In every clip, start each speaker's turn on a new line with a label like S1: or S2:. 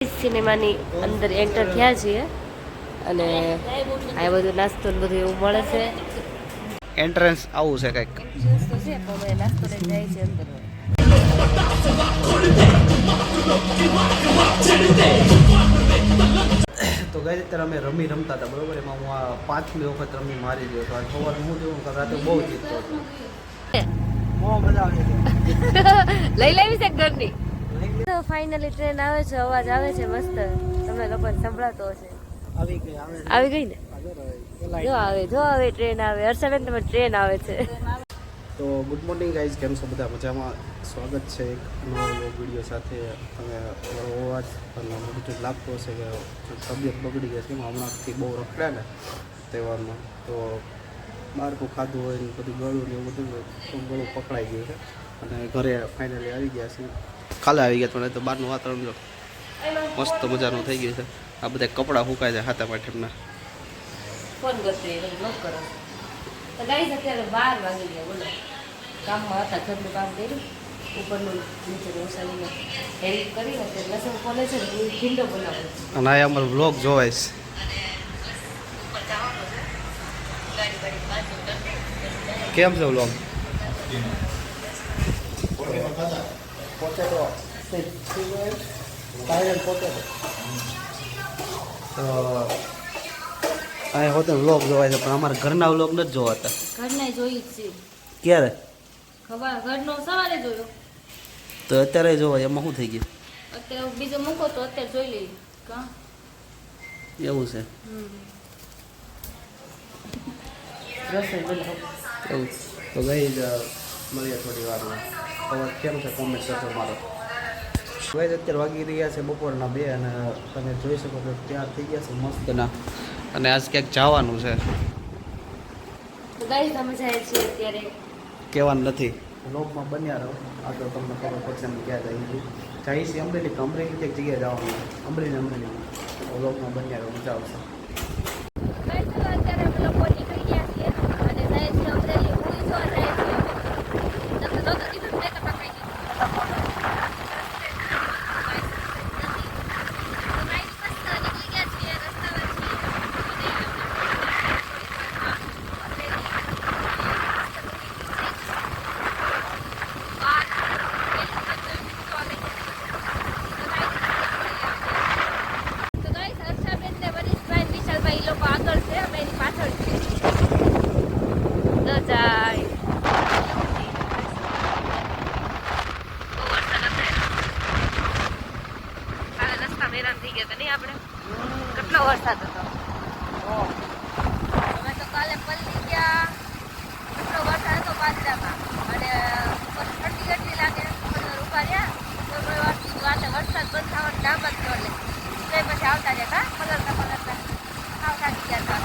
S1: સિનેમાની અંદર એન્ટર થયા છીએ અને આ બધું નાસ્તો ને બધું એવું મળે છે.
S2: એન્ટ્રન્સ આવું છે કંઈક.
S1: તો છે પણ અમે નાસ્તો લઈને જાય છે અંદર.
S2: તો ગઈ અત્યારે અમે રમતા હતા બરોબર, એમાં હું આ 5મી વખત રમી મારી ગયો હતો. આજ સવારે હું જોઉં કે રાતે બહુ જીતતો હતો. બહુ મજા આવી હતી.
S1: લઈ લેવી છે ઘરની. તો ફાઇનલી ટ્રેન આવે છે, અવાજ આવે છે મસ્ત, તમને લોકોને સંભળાતો હશે. આવી ગઈ ને, જો આવે ટ્રેન આવે. હર્ષાબેન તમે ટ્રેન આવે છે.
S2: તો ગુડ મોર્નિંગ ગાઈઝ, કેમ છો બધા? મજામાં? સ્વાગત છે એક નવો વિડીયો સાથે. તમે મારો અવાજ અને બધું લાગતો હશે કે તબિયત બગડી ગઈ છે. હમણાંથી બહુ રખડ્યા ને તહેવારમાં, તો બારકું ખાધું હોય ને બધું ગળું ને એવું બધું ગળું પકડાઈ ગયું છે. અને ઘરે ફાઇનલી આવી ગયા છે. કાલે આવી ગયા પણ તો બહારનું વાતાવરણ જો મસ્ત મજાનું થઈ ગયું છે. આ બધા કપડાં સુકાય છે હાથા પાઠેમના.
S1: ફોન કરતી બ્લોક કરો તો ગાઈસ અત્યારે 12 વાગી ગયા. બોલો, કામમાં હતા, ઘરનું કામ કર્યું, ઉપરનું નીચેનું ઓસાડીને હેલ્પ કરીને અત્યારે લસણ ફોલે છે ને એ ભીંડો બનાવું છે.
S2: અને આ અમારો વ્લોગ જોવાય છે. કેમ છે વ્લોગ? તો અહીં હોતે વ્લોગ જોવાય છે પણ અમારા ઘરના વ્લોગ નથી જોવાતા.
S1: ઘરના જોઈ જ છે.
S2: ક્યારે?
S1: ખબર, ઘરનો સવારે જોયો
S2: તો અત્યારે જોવાય, એમાં શું થઈ ગયું?
S1: અત્યારે બીજો મૂકો તો અત્યારે જોઈ લઈએ. કા
S2: એવું છે?
S1: રસોઈ બનાવો
S2: એવું તો ગઈ જ મળીએ થોડી વારમાં. અવાજ કેમ છે કોમેન્ટ કરજો મારો. ગઈ અત્યારે વાગી રહ્યા છે બપોરના 2 અને તમે જોઈ શકો છો તૈયાર થઈ ગયા છે મસ્તના. અને આજ ક્યાંક જવાનું છે.
S1: તો ગાઈસ અમે જાય છીએ અત્યારે.
S2: કહેવાનું નથી, વ્લોગમાં બન્યા રહો. આ તો તમને ખબર પડશે અમે ક્યાં જઈએ છીએ. અમરેલી એક જગ્યાએ જવાનું છે. અમરેલી વ્લોગમાં બન્યા રહો, મજા આવશે.
S1: કેટલો વરસાદ હતો. અમે તો કાલે પલ્લી ગયા, કેટલો વરસાદ હતો પાદરામાં. અને ઠંડી એટલી લાગે, ઉભા રહ્યા તો વાતે વરસાદ બંધ થવાનું નામ જ ન લે. તો પછી આવતા રહ્યા પલરતા આવતા ગયા હતા.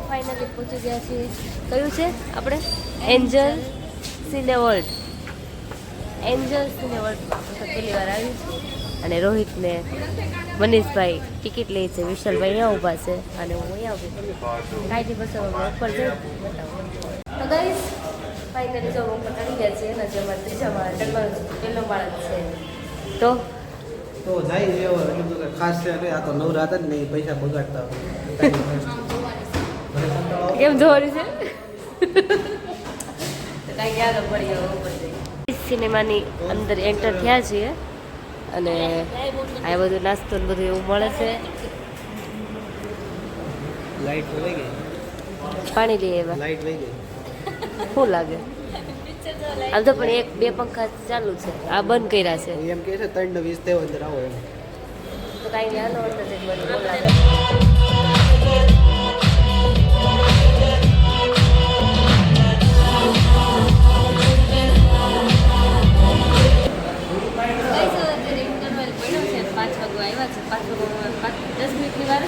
S1: ફાઇનલી પહોંચી ગયા છીએ. કયું છે આપણે? એન્જલ સિનેવર્લ્ડ. એન્જલ સિનેવર્લ્ડમાં પહેલી વાર આવી છું. અને રોહિત ને મનીષભાઈ ટિકિટ લે છે, વિશાલભાઈ અહીંયા ઊભા છે અને હું અહીંયા ઊભી છું. કાંઈથી બસ ઉપર જઈ તો ગાઈસ ફાઇનલી જો ઉપર ચડી ગયા છે અને જે અમારા ત્રીજા માળ પહેલો માળ છે. તો
S2: જાય એવો એટલું તો ખાસ છે. આ તો નવરા હતા ને એ પૈસા બગાડતા
S1: કેમ જોવાની છે? સિનેમાની અંદર એન્ટર થયા છીએ અને આ બધું નાસ્તો ને બધું એવું મળે છે.
S2: લાઈટ વહી ગઈ,
S1: પાણી લઈએ એવા
S2: લાઈટ વહી ગઈ.
S1: શું લાગે? આમ તો પણ 1-2 પંખા ચાલુ છે, આ બંધ કર્યા છે.
S2: એમ કે છે 3 ને 20 તેવો અંદર આવો એમ.
S1: તો કાંઈ નહીં, હાલો અંદર જઈને બધું બોલાવે.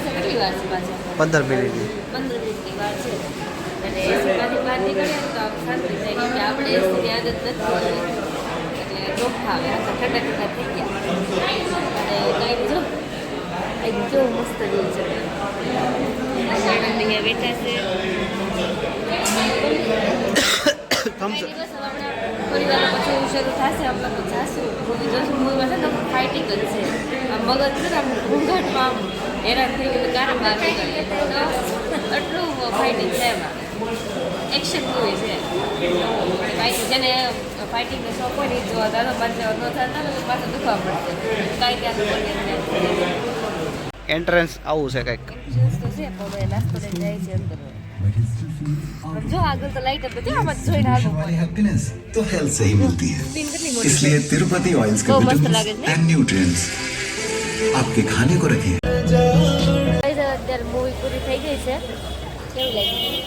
S1: કેટલી વાર છે પાછા?
S2: 15 મિનિટની.
S1: 15 મિનિટની વાર છે. અને એસીમાંથી બહાર નીકળીએ તો આમ શાંતિ થાય, કેમ કે આપણે એસીની આદત નથી હોતી એટલે ચોખ્ખા આવે, આખા ઠંડા થઈ ગયા. અને કંઈક જો કેવું મસ્ત જેવું છે. બેઠા છે.
S2: સમજો
S1: બસ હવે હમણાં થોડી વાર પછી એવું શરૂ થશે અમે લોકો જાશું મૂવી જોશું મૂવીમાં છે ને ફાઇટિંગ જ છે આ મગજ છે ને આમ ઘૂંઘાટમાં આમ હેરાન થઈ ગયું કારે બહાર નીકળીએ તો આટલું ફાઇટિંગ છે એમાં એક્શન મૂવી છે કાંઈ જેને ફાઇટિંગનો શોખ હોય ને એ જોવા દાદા પાસે ન થતા ને પાછું દુખવા પડશે કાંઈ ત્યાં
S2: એન્ટ્રન્સ આવું છે કંઈક
S1: તો છે પણ નાસ્તો લઈને જાય છે અંદર પણ જો આગળ તો લાઈટ હતી આમાં જોઈને હાલો
S3: हमारी हैप्पीनेस तो हेल्थ से ही मिलती है
S1: સીન કેટલી મોટી
S3: इसलिए तिरुपति ऑयल्स के
S1: बहुत मस्त
S3: विटामिन्स
S1: लगे थे।
S3: एंड न्यूट्रिएंट्स आपके खाने को रखें
S1: અત્યારે મૂવી પૂરી થઈ ગઈ છે કેવી લાગી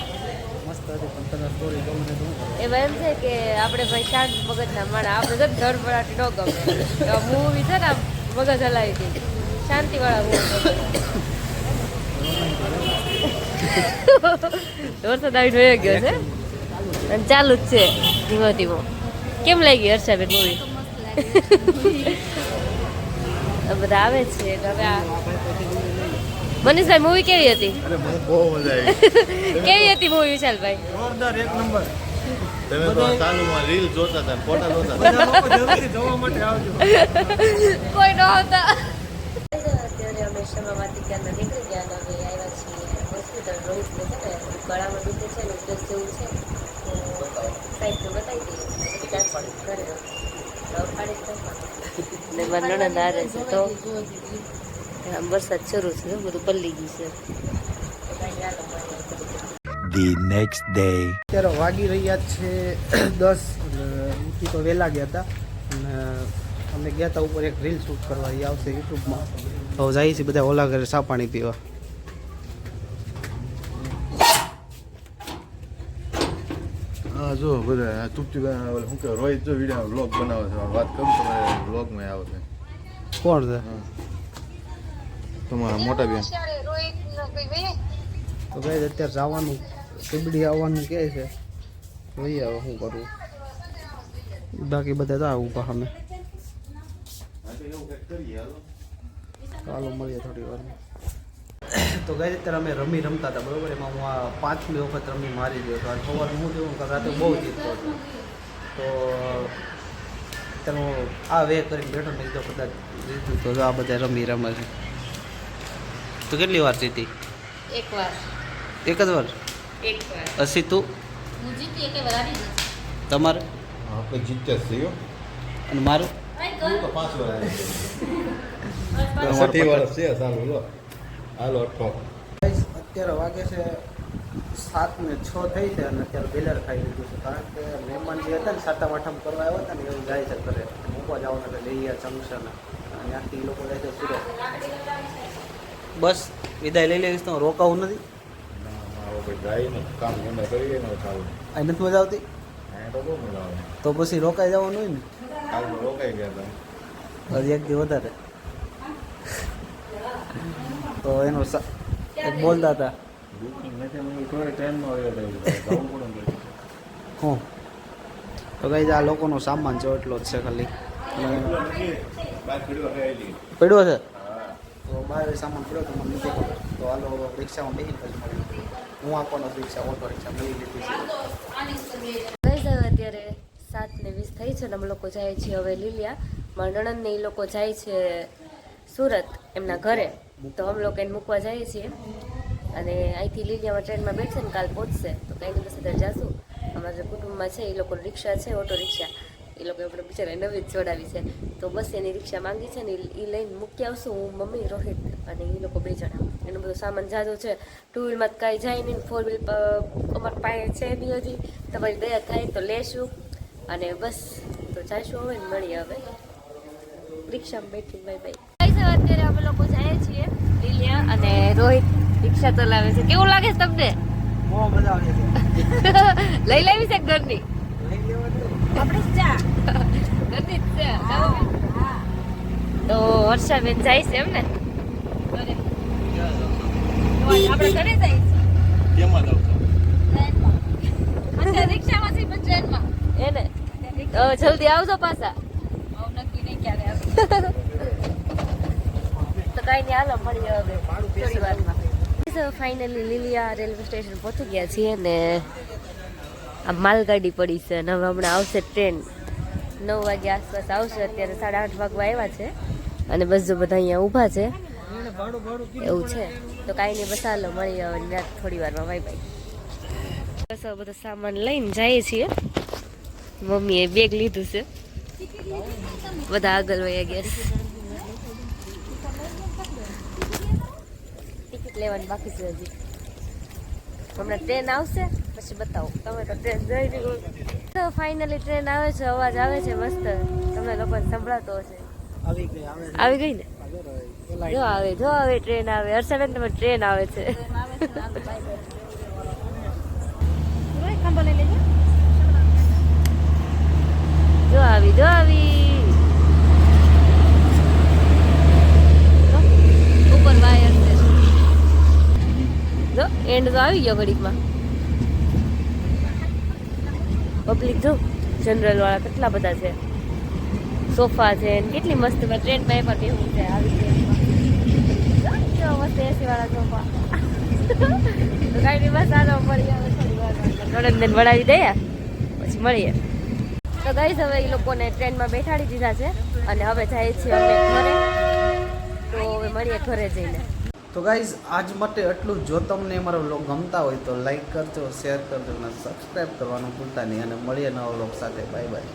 S2: મસ્ત હતી પણ તને સ્ટોરી ગમે તો શું કરું?
S1: એમાં એમ છે કે આપણે ભાઈ શાંત મગજના માણા આપણે તો ધડપડાટી ન ગમે મૂવી છે ને આમ મગજ હલાવી દે શાંતિવાળા મૂવી વરસાદ આવી જોયો ગયો છે અને ચાલુ જ છે ધીમો ધીમો કેમ લાગી હર્ષાબેન મૂવી બધા આવે છે હવે આ મનીષભાઈ મૂવી કેવી હતી
S4: અરે બહુ મજા આવી
S1: કેવી હતી મૂવી વિશાલભાઈ
S4: જોરદાર એક નંબર તમે તો ચાલુમાં રીલ જોતા હતા ફોટા જોતા
S2: જોવા માટે આવજો
S1: કોઈ ન હતા અત્યારે અમે શમામાંથી ક્યાં નીકળી ગયા અને હવે આવ્યા છીએ હોસ્પિટલ રોહિતને છે ને ગળામાં દુખે છે ને ઉધરસ જેવું છે તો સાઈડને બતાવી દઈએ ત્યાં પણ ઘરે ને મારા નણંદ હારે છે તો આમ વરસાદ શરૂ છે બધું પલ્લી ગયું છે તો કાંઈ હાલો
S3: The next day.
S2: અત્યારે વાગી રહ્યા છે 10 ઉઠી તો વહેલા ગયા હતા અને અમે ગયા હતા ઉપર એક રીલ શૂટ કરવા એ આવશે યુટ્યુબમાં તો જઈએ છીએ બધા ઓલા ઘરે ચા પાણી પીવા
S4: હા જો બધા ચૂપચૂપ શું કે રોહિત જો વિડીયો વ્લોગ બનાવે છે વાત કરું તો વ્લોગમાં આવે છે
S2: કોણ છે
S4: તમારા મોટા બેન
S2: તો ભાઈ અત્યારે જવાનું સીબડી આવવાનું કહે છે જોઈએ હવે શું કરવું બાકી બધા તો આવું પામે ચાલો મળીએ થોડી વારમાં તો ગઈ અત્યારે અમે રમી રમતા હતા બરોબર એમાં હું આ 5મી વખત રમી મારી ગયો હતો અને સવારે હું થયું કે રાતે બહુ જીતતો હતો તો અત્યારે હું આ વે કરીને બેઠો ને તો કદાચ જીતું તો આ બધા રમી રમે છે તો કેટલી વાર જીતી
S1: એકવાર
S2: એક જ વાર
S1: એકવાર
S2: અસી તું
S1: હું જીતી એક વાર હારી ગઈ
S2: તમારે
S4: આપણે જીત્યા જ છીએ
S2: અને મારું
S4: તો 5 વાર
S2: અમારે
S4: 60 વર્ષ છે ચાલુ લો હાલો અઠો
S2: અત્યારે વાગે છે 7:06 થઈ છે અને અત્યારે બેલર ખાઈ લીધું છે કારણ કે મહેમાન જે હતા ને સાતમ આઠમ કરવા આવ્યા હતા ને એવું જાય છે ઘરે મૂકવા જવાનું એટલે લઈ ગયા જંકશન અને ત્યાંથી એ લોકો જાય છે સુરત બસ વિદાય લઈ લેવીશ તો રોકાવું નથી
S4: ગાયનું કામ ગમે કરીએ ને ચાલુ
S2: અહીં નથી મજા આવતી
S4: અહીંયા તો બહુ મજા આવે
S2: તો પછી રોકાઈ જવાનું હોય ને
S4: હાલમાં રોકાઈ ગયા હતા
S2: હજી એક દી વધારે તો એનો એક બોલતા હતા
S4: બુકિંગ નથી મને થોડા ટાઈમમાં આવ્યો હતો જવું પડે ને
S2: હું તો કઈ આ લોકોનો સામાન છે એટલો જ છે ખાલી
S4: બાર ખડવા ખાઈ
S2: પડ્યો છે તો બહાર સામાન પડ્યો તો મને નથી ખબર તો હાલો રિક્ષામાં બેસી પછી મળી હું આપવાનો રિક્ષા ઓટો રિક્ષા મળી લીધી છે
S1: અત્યારે 7:20 થઈ છે ને અમે લોકો જાય છીએ હવે લીલિયા મારા નણંદ ને એ લોકો જાય છે સુરત એમના ઘરે તો અમે લોકો એને મૂકવા જઈએ છીએ અને અહીંથી લીલિયામાં ટ્રેનમાં બેઠશે ને કાલ પહોંચશે તો કંઈ દિવસ અત્યારે જાશું અમારા જે કુટુંબમાં છે એ લોકો રિક્ષા છે ઓટો રિક્ષા એ લોકો આપણે બિચારા નવી જ જોડાવી છે તો બસ એની રિક્ષા માંગી છે ને એ લઈને મૂકી આવશું હું મમ્મી રોહિત અને એ લોકો 2 જણા એનો બધો સામાન જાજો છે 2 વ્હીલમાં કાંઈ જાય નહીં 4 વ્હીલ અમારી પાસે છે નહીં હજી તમારી દયા થાય તો લેશું અને બસ તો જઈશું હવે ને મળીએ હવે રિક્ષામાં બેઠી બાય બાય અત્યારે અમે લોકો જઈએ છીએ લીલિયા અને રોહિત રિક્ષા ચલાવે છે કેવું લાગે છે તમને
S2: બહુ મજા આવે છે
S1: લઈ લેવી છે ઘરની
S2: લઈ લેવાનું
S1: આપણે ચા ઘરની જ છે તો વર્ષાબેન જાય છે એમ ને ઘરે આપણે ઘરે જાય
S4: કેમાં જાવ છો
S1: રિક્ષામાંથી પણ ટ્રેનમાં એને જલ્દી આવજો પાછા નક્કી નહીં ક્યારે આવે તો કાંઈ નહીં હાલો મળીએ હવે થોડી વારમાં ફાઇનલી લીલિયા રેલવે સ્ટેશન પહોંચી ગયા છીએ ને આ માલગાડી પડી છે અને હવે હમણાં આવશે ટ્રેન 9 વાગ્યા આસપાસ આવશે. અત્યારે 8:30 વાગવા આવ્યા છે અને બસ જો બધા અહીંયા ઊભા છે એવું છે. તો કાંઈ નહીં, બસ હાલો મળી આવે થોડી વારમાં. Bye bye. બસ હવે બધો સામાન લઈને જઈએ છીએ. મમ્મીએ બેગ લીધું છે, બધા આગળ વયા ગયા છે. ટિકિટ લેવાની બાકી છે હજી. હમણાં ટ્રેન આવશે પછી બતાવો. તમે તો ટ્રેન જોઈ લીધું. તો ફાઇનલી ટ્રેન આવે છે, અવાજ આવે છે મસ્ત. તમને લોકોને સંભળાતો હશે. આવી ગઈ ને? જો આવે ટ્રેન આવે. હર્ષાબેન તમે ટ્રેન આવે છે. જો આવી ઉપર વાયર છે. જો એન્ડ તો આવી ગયો ઘડીકમાં. પબ્લિક જો જનરલ વાળા કેટલા બધા છે. સોફા છે ને કેટલી મસ્ત ટ્રેનમાં એ પણ બેહવું છે. આવી મસ્ત એસી વાળા સોફા. તો કાંઈ નહીં, બસ આનો મળી આવે થોડી વાર થોડેક દિન વળાવી દઈએ પછી મળીએ. તો ગઈ હવે એ લોકોને ટ્રેનમાં બેઠાડી દીધા છે અને હવે જાય છીએ અમે ઘરે. તો હવે મળીએ ઘરે જઈને.
S2: તો ગાઈઝ આજ માટે એટલું જ. જો તમને અમારો વ્લોગ ગમતા હોય તો લાઈક કરજો, શેર કરજો અને સબસ્ક્રાઈબ કરવાનું ભૂલતા નહીં. અને મળીએ નવા વ્લોગ સાથે. Bye bye.